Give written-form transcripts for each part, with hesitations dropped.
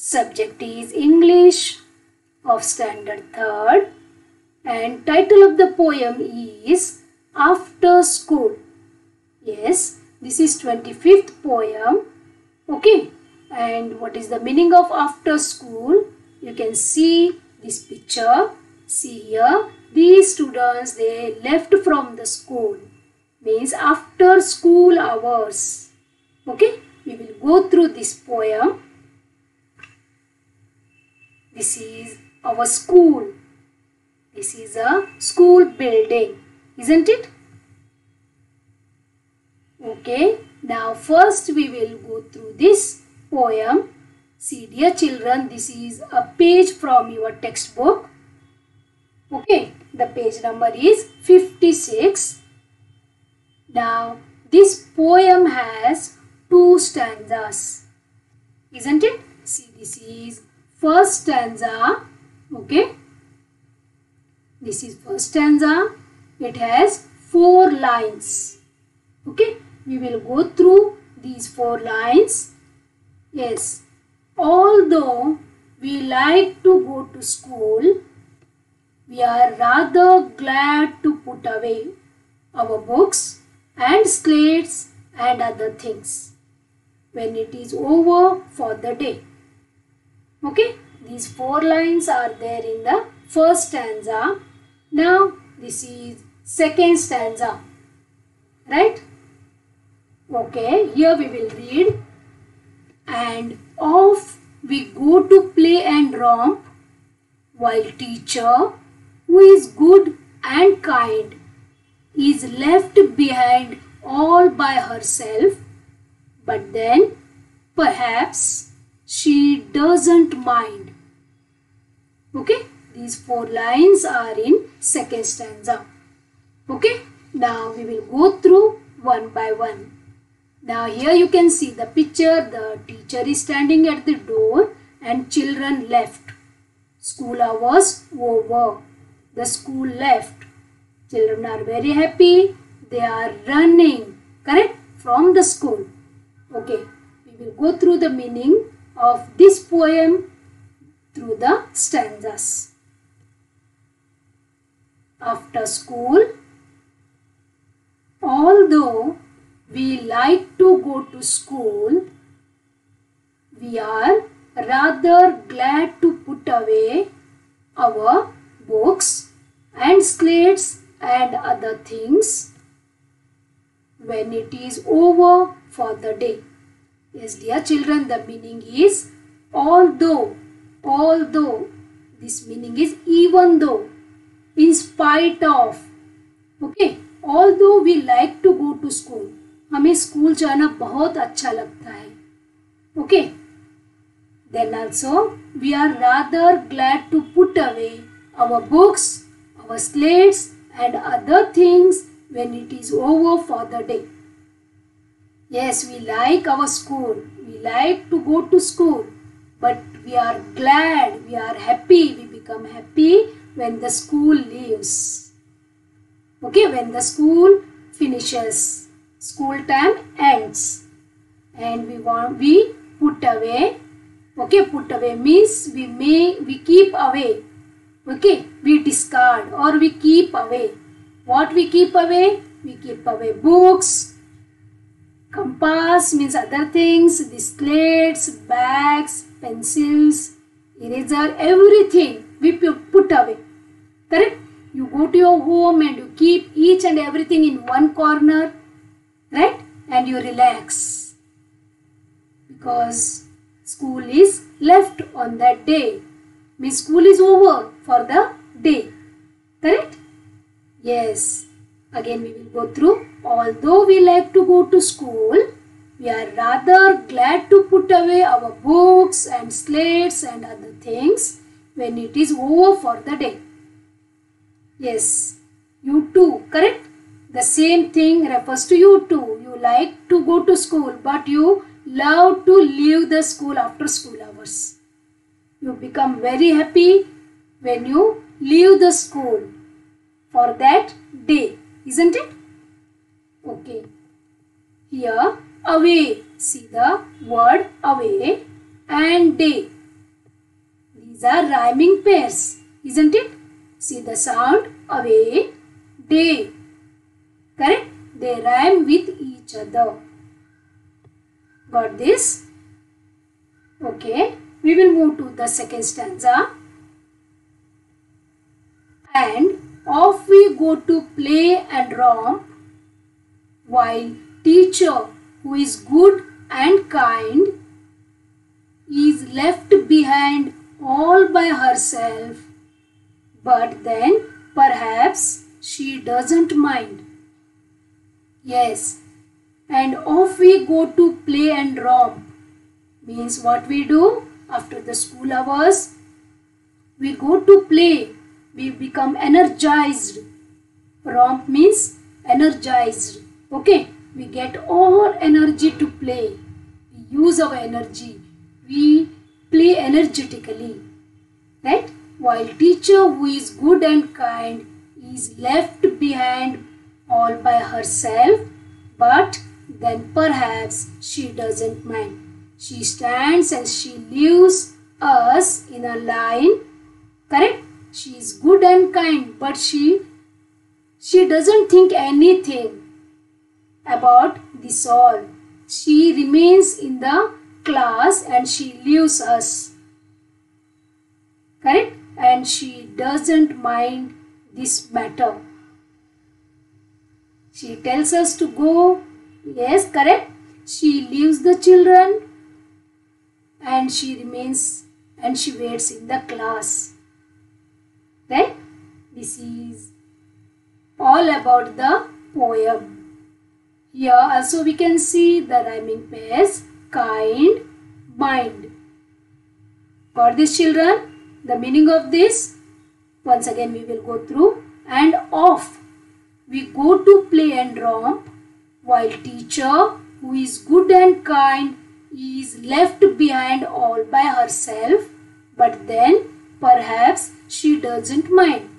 Subject is English of Standard 3rd and title of the poem is After School. Yes, this is 25th poem. Okay, and what is the meaning of after school? You can see this picture. See here, these students, they left from the school, means after school hours. Okay, we will go through this poem. This is our school. This is a school building, isn't it? Okay, now first we will go through this poem. See dear children, this is a page from your textbook. Okay, the page number is 56. Now this poem has 2 stanzas, isn't it? See, this is first stanza. Okay, this is first stanza. It has 4 lines. Okay, we will go through these 4 lines. Yes, although we like to go to school, we are rather glad to put away our books and slates and other things when it is over for the day. Okay, these 4 lines are there in the first stanza. Now this is second stanza, right? Okay, here we will read. And off we go to play and romp, while teacher, who is good and kind, is left behind all by herself. But then perhaps she doesn't mind. Okay, these 4 lines are in second stanza. Okay, now we will go through one by one. Now here you can see the picture. The teacher is standing at the door and children left. School hours over. The school left. Children are very happy. They are running, correct, from the school. Okay, we will go through the meaning of this poem through the stanzas. After school, although we like to go to school, we are rather glad to put away our books and slates and other things when it is over for the day. Yes, dear children, the meaning is although. This meaning is even though, in spite of. Okay, although we like to go to school, हमें school जाना बहुत अच्छा लगता है. Okay, then also we are rather glad to put away our books, our slates and other things when it is over for the day. Yes, we like our school, we like to go to school, but we are glad, we are happy, we become happy when the school leaves. Okay, when the school finishes, school time ends, and we put away. Okay, put away means we keep away. Okay, we discard or we keep away. What we keep away? We keep away books, compass means other things, the slates, bags, pencils, eraser, everything we put away. Correct? You go to your home and you keep each and everything in one corner, right? And you relax because school is left on that day. Means school is over for the day. Correct? Yes. Again we will go through. Although we like to go to school, we are rather glad to put away our books and slates and other things when it is over for the day. Yes, you too, correct? The same thing refers to you too. You like to go to school, but you love to leave the school after school hours. You become very happy when you leave the school for that day, isn't it? Okay. Here, away. See the word away and day. These are rhyming pairs, isn't it? See the sound away, day. Correct? They rhyme with each other. Got this? Okay. We will move to the second stanza. And off we go to play and romp, while teacher, who is good and kind, is left behind all by herself. But then perhaps she doesn't mind. Yes, and off we go to play and romp. Means what we do after the school hours? We go to play. We become energized. Romp means energized. Okay, we get all energy to play. We use our energy. We play energetically. Right? While teacher, who is good and kind, is left behind all by herself, but then perhaps she doesn't mind. She stands and she leaves us in a line. Correct? She is good and kind, but she doesn't think anything about this all. She remains in the class and she leaves us. Correct? And she doesn't mind this matter. She tells us to go. Yes, correct? She leaves the children and she remains and she waits in the class. Right? This is all about the poem. Here also we can see the rhyming pairs kind, mind. Got this, children? The meaning of this? Once again we will go through. And off we go to play and romp, while teacher, who is good and kind, is left behind all by herself, but then perhaps she doesn't mind.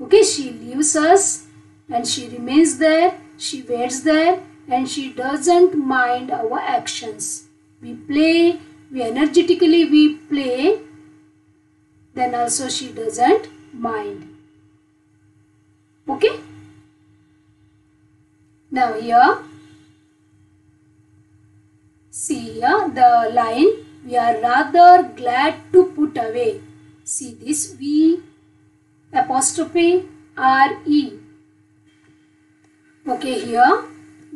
Okay, she leaves us and she remains there, she waits there and she doesn't mind our actions. We play, we energetically play, then also she doesn't mind. Okay. Now here, see here the line, we are rather glad to put away. See this, we apostrophe R-E. Okay, here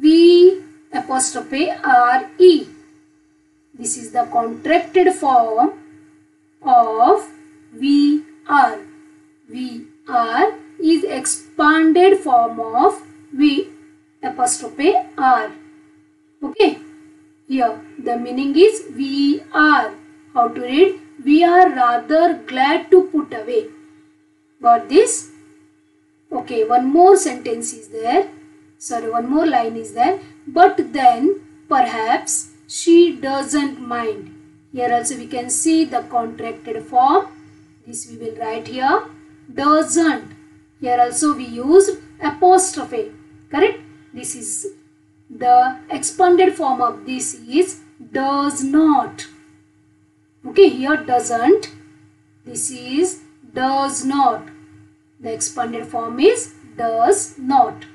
we apostrophe R-E. This is the contracted form of we are. We are is expanded form of we apostrophe R. Okay. Here the meaning is we are. How to read? We are rather glad to put away. Got this? Okay, one more sentence is there. Sorry, one more line is there. But then perhaps she doesn't mind. Here also we can see the contracted form. This we will write here. Doesn't. Here also we used apostrophe. Correct? This is the expanded form of this is does not. Okay, here doesn't. This is does not. The expanded form is does not.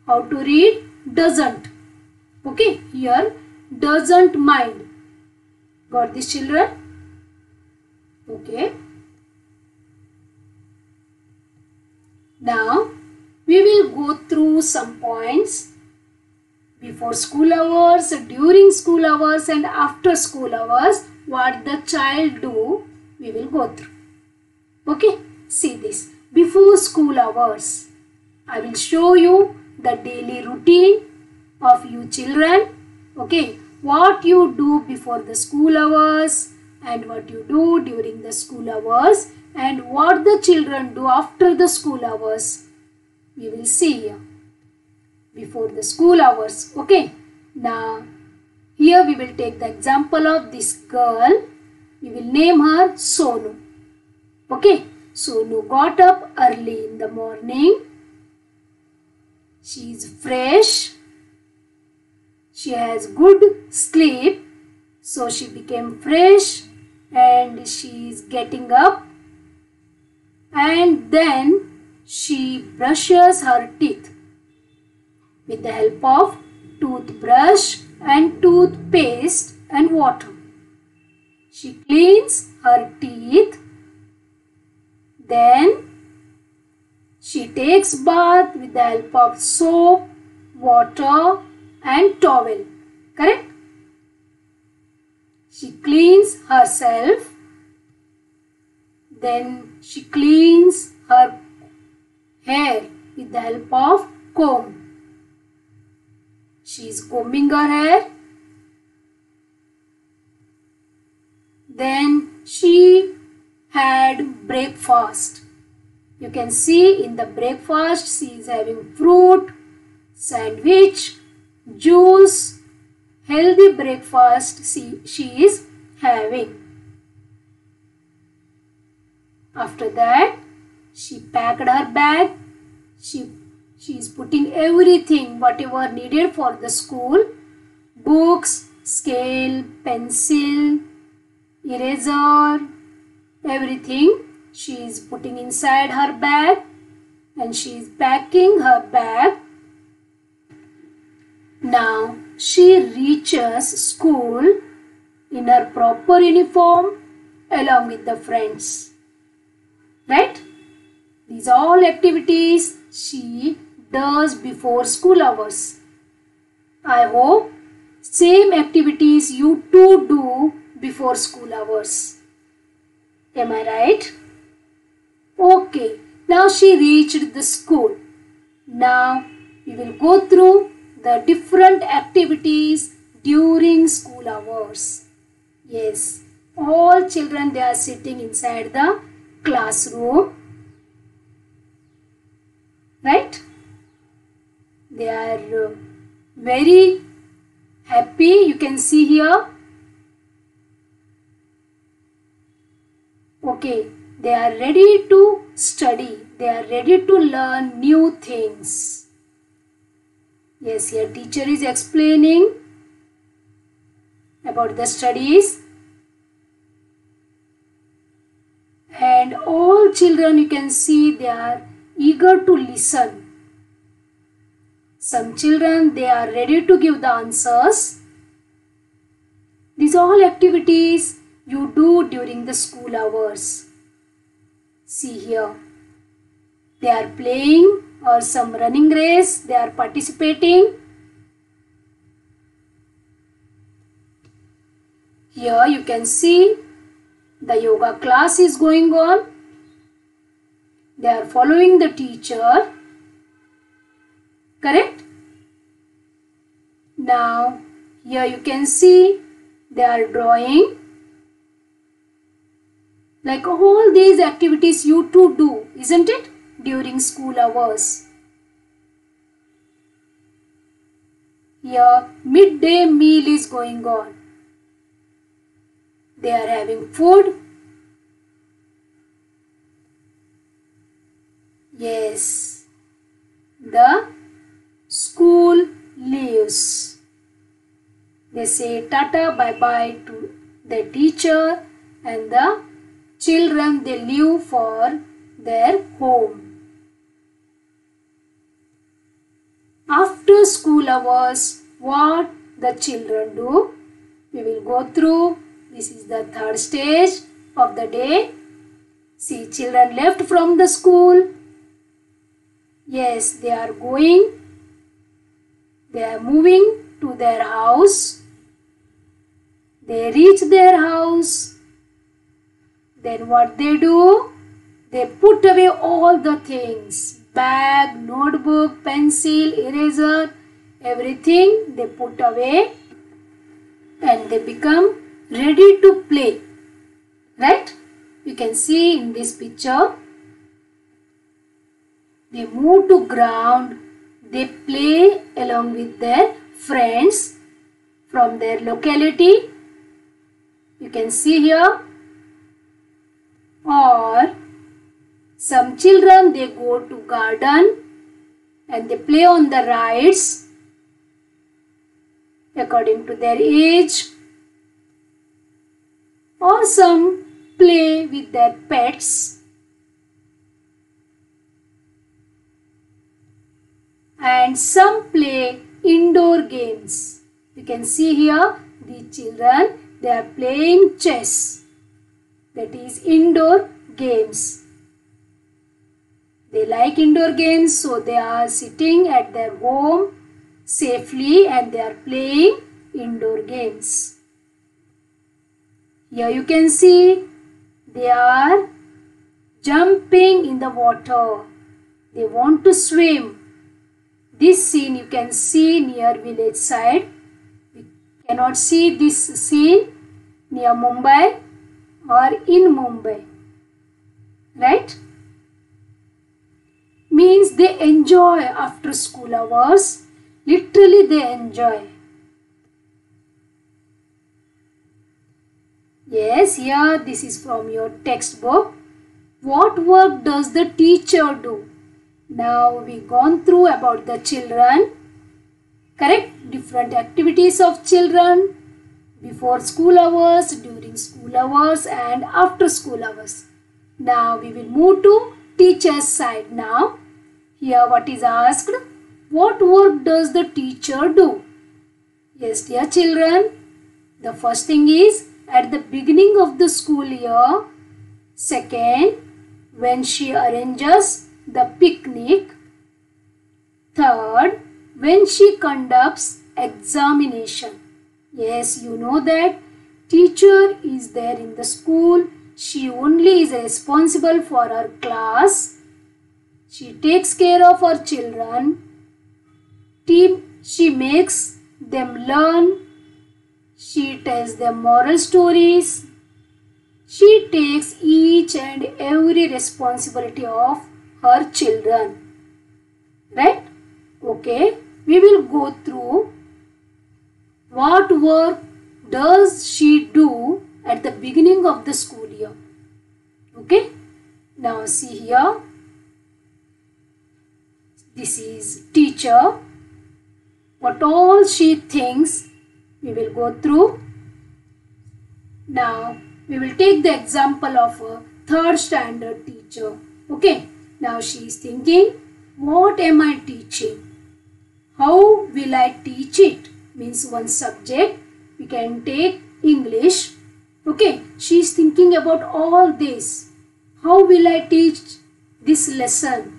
How to read? Doesn't. Okay, here doesn't mind. Got this, children? Okay. Now we will go through some points before school hours, during school hours and after school hours. What the child do, we will go through. Okay, see this. Before school hours, I will show you the daily routine of you children. Okay, what you do before the school hours and what you do during the school hours and what the children do after the school hours. We will see here. Before the school hours. Okay. Now, here we will take the example of this girl. We will name her Sonu. Okay. Sonu got up early in the morning. She is fresh. She has good sleep. So she became fresh and she is getting up, and then she brushes her teeth with the help of toothbrush and toothpaste and water. She cleans her teeth, then she takes bath with the help of soap, water and towel. Correct? She cleans herself, then she cleans her hair with the help of comb. She is combing her hair. Then she had breakfast. You can see in the breakfast she is having fruit, sandwich, juice, healthy breakfast she is having. After that, she packed her bag. She is putting everything whatever needed for the school. Books, scale, pencil, eraser, everything she is putting inside her bag, and she is packing her bag. Now she reaches school in her proper uniform along with the friends. Right? These are all activities she does before school hours. I hope same activities you too do before school hours. Am I right? Okay, now she reached the school. Now we will go through the different activities during school hours. Yes, all children, they are sitting inside the classroom. Right? They are very happy. You can see here. Okay, they are ready to study. They are ready to learn new things. Yes, here teacher is explaining about the studies. And all children, you can see, they are eager to listen. Some children, they are ready to give the answers. These are all activities you do during the school hours. See here, they are playing or some running race, they are participating. Here you can see the yoga class is going on. They are following the teacher. Correct? Now here you can see they are drawing. Like all these activities you too do, isn't it? During school hours. Here midday meal is going on. They are having food. Yes, the school leaves. They say tata bye bye to the teacher, and the children, they leave for their home. After school hours, what the children do? We will go through. This is the third stage of the day. See, children left from the school. Yes, they are going. They are moving to their house. They reach their house. Then what they do? They put away all the things. Bag, notebook, pencil, eraser, everything they put away. And they become ready to play. Right? You can see in this picture. They move to ground. They play along with their friends from their locality. You can see here. Or some children, they go to garden and they play on the rides according to their age. or some play with their pets, and some play indoor games. You can see here the children, they are playing chess, that is indoor games. They like indoor games, so they are sitting at their home safely and they are playing indoor games. Here you can see they are jumping in the water. They want to swim. This scene you can see near village side. We cannot see this scene near Mumbai or in Mumbai. Right? Means they enjoy after school hours. Literally they enjoy. Yes, here this is from your textbook. What work does the teacher do? Now we gone through about the children. Correct? Different activities of children before school hours, during school hours and after school hours. Now we will move to teacher's side now. Here what is asked? What work does the teacher do? Yes, dear children, the first thing is at the beginning of the school year. Second, when she arranges the picnic. Third, when she conducts examination. Yes, you know that teacher is there in the school. She only is responsible for her class. She takes care of her children. She makes them learn. She tells them moral stories. She takes each and every responsibility of her children. Right? Okay. We will go through what work does she do at the beginning of the school year. Okay. Now see here. This is teacher. What all she thinks we will go through. Now we will take the example of a third standard teacher. Okay. Now she is thinking, what am I teaching? How will I teach it? Means one subject. We can take English. Okay. She is thinking about all this. How will I teach this lesson?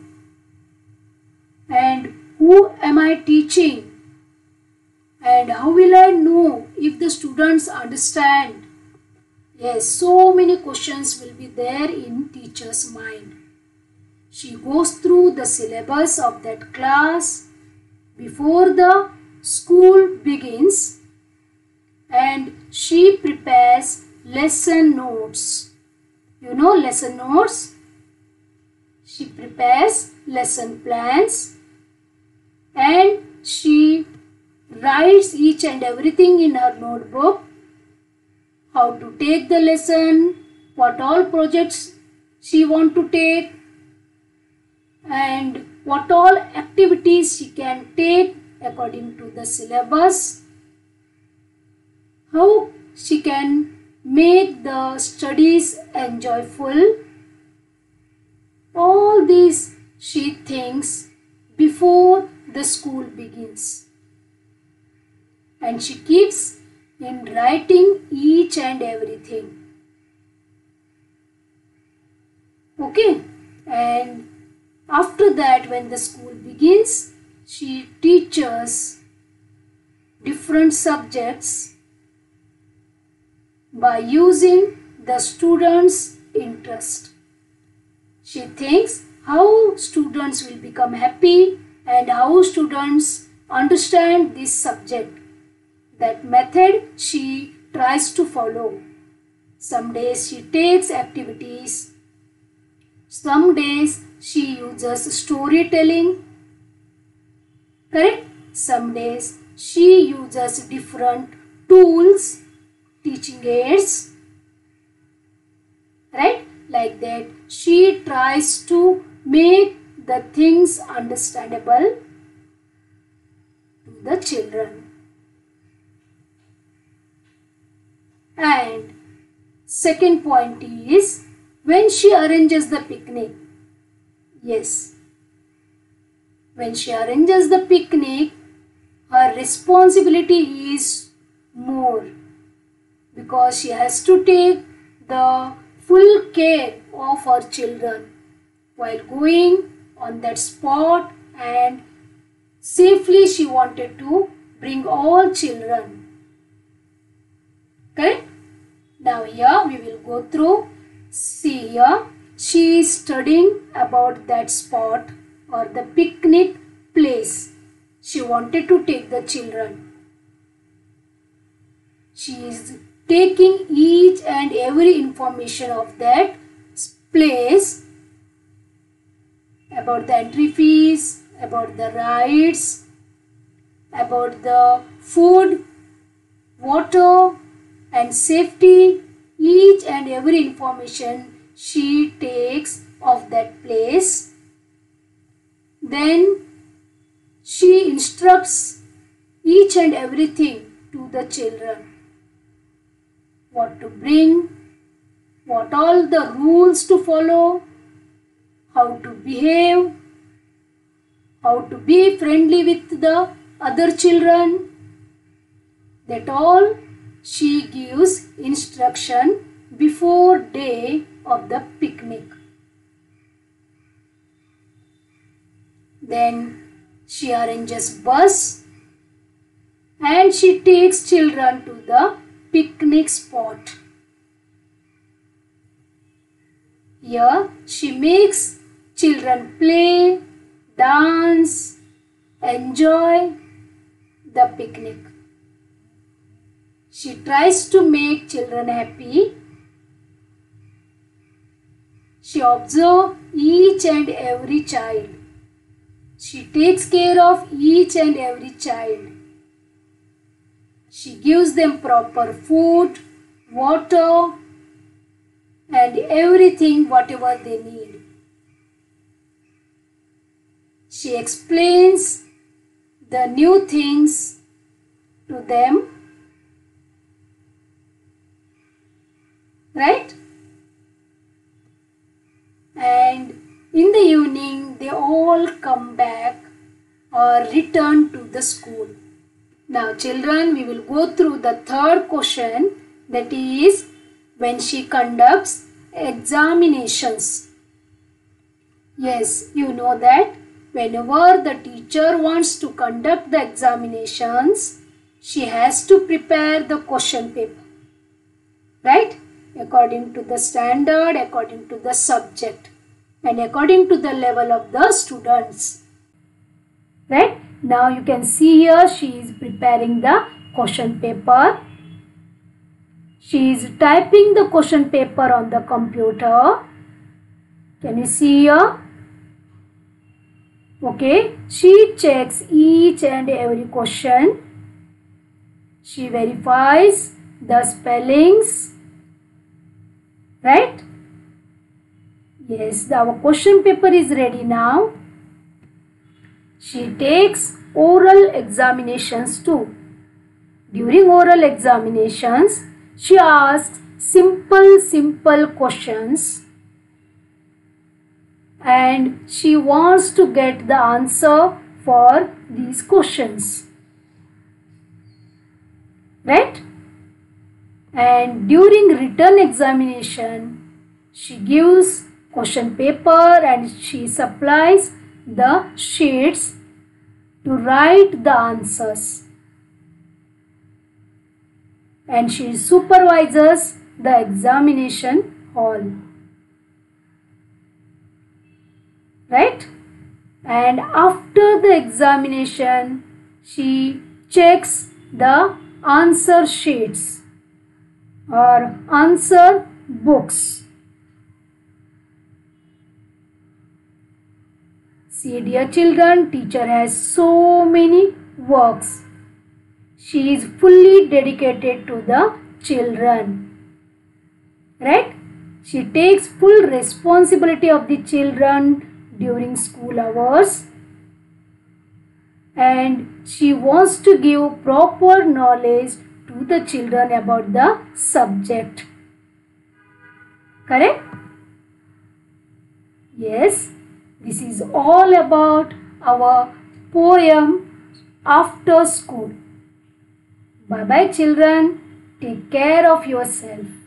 And who am I teaching? And how will I know if the students understand? Yes, so many questions will be there in teacher's mind. She goes through the syllabus of that class before the school begins and she prepares lesson notes. You know lesson notes? She prepares lesson plans and she writes each and everything in her notebook. How to take the lesson, what all projects she want to take, and what all activities she can take according to the syllabus. How she can make the studies enjoyable. All these she thinks before the school begins. And she keeps in writing each and everything. Okay. And after that, when the school begins, she teaches different subjects by using the students' interest. She thinks how students will become happy and how students understand this subject. That method she tries to follow. Some days she takes activities. Some days she uses storytelling. Correct? Some days she uses different tools, teaching aids. Right? Like that she tries to make the things understandable to the children. And second point is when she arranges the picnic. Yes, when she arranges the picnic, her responsibility is more because she has to take the full care of her children while going on that spot, and safely she wanted to bring all children. Correct? Now here we will go through. See here, she is studying about that spot or the picnic place. She wanted to take the children. She is taking each and every information of that place, about the entry fees, about the rides, about the food, water and safety. Each and every information she takes of that place. Then she instructs each and everything to the children. What to bring, what all the rules to follow, how to behave, how to be friendly with the other children. That all she gives instruction before day of the picnic. Then she arranges bus and she takes children to the picnic spot. Here she makes children play, dance, enjoy the picnic. She tries to make children happy. She observes each and every child. She takes care of each and every child. She gives them proper food, water, and everything whatever they need. She explains the new things to them. Right? And in the evening they all come back or return to the school. Now children, we will go through the third question, that is when she conducts examinations. Yes, you know that whenever the teacher wants to conduct the examinations, she has to prepare the question paper. Right? According to the standard, according to the subject and according to the level of the students. Right? Now you can see here she is preparing the question paper. She is typing the question paper on the computer. Can you see here? Okay. She checks each and every question. She verifies the spellings. Right? Yes, our question paper is ready now. She takes oral examinations too. During oral examinations, she asks simple questions and she wants to get the answer for these questions. Right? And during written examination, she gives question paper and she supplies the sheets to write the answers. And she supervises the examination hall. Right? And after the examination, she checks the answer sheets or answer books. See, dear children, teacher has so many works. She is fully dedicated to the children. Right? She takes full responsibility of the children during school hours. And she wants to give proper knowledge to the children about the subject. Correct? Yes, this is all about our poem after school. Bye bye children. Take care of yourself.